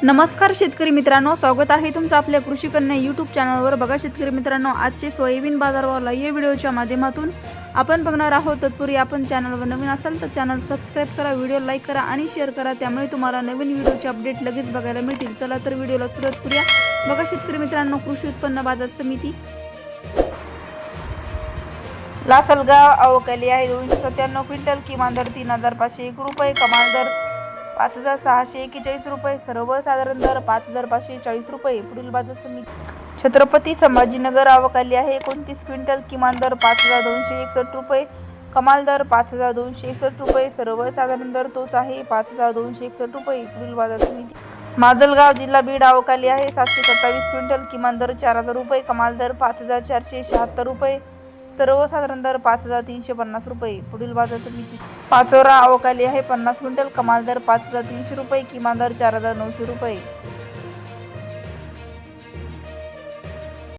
नमस्कार शेतकरी मित्रांनो, स्वागत आहे तुमचं आपल्या कृषी कन्या यूट्यूब चॅनलवर। बघा शेतकरी मित्रांनो, आजचे सोयाबीन बाजारभाव या व्हिडिओच्या माध्यमातून आपण बघणार आहोत। तत्पूर्वी आपण चॅनलवर नवीन असाल तर चॅनल सबस्क्राइब करा, व्हिडिओ लाईक करा आणि शेअर करा, त्यामुळे तुम्हाला नवीन व्हिडिओचे अपडेट लगेच बघायला मिळतील। चला तर व्हिडिओला सुरुवात करूया। बघा शेतकरी मित्रांनो, कृषी उत्पन्न बाजार समिती लासलगाव अवकाली आहे 297 क्विंटल, किमान दर 3501 रुपये, कमाल दर 5641 रुपये, सर्वसाधारण दर 5540 रुपये। पुढील बाजार समिती छत्रपती संभाजीनगर अवकाली आहे 29 क्विंटल, किमान दर 5261 रुपये, कमाल दर 5261 रुपये, सर्वसाधारण दर तोच आहे 5261 रुपये। पुढील बाजार समिती माजलगाव जिल्हा बीड अवकाली आहे 727 क्विंटल, किमान दर 4000 रुपये, कमाल दर 5476 रुपये, सर्वसाधारण दर 5350 रुपये। पुढील बाजार समिती पाचोरा अवकाली आहे 50 क्विंटल, कमाल दर 5300 रुपये, किमान दर 4900 रुपये।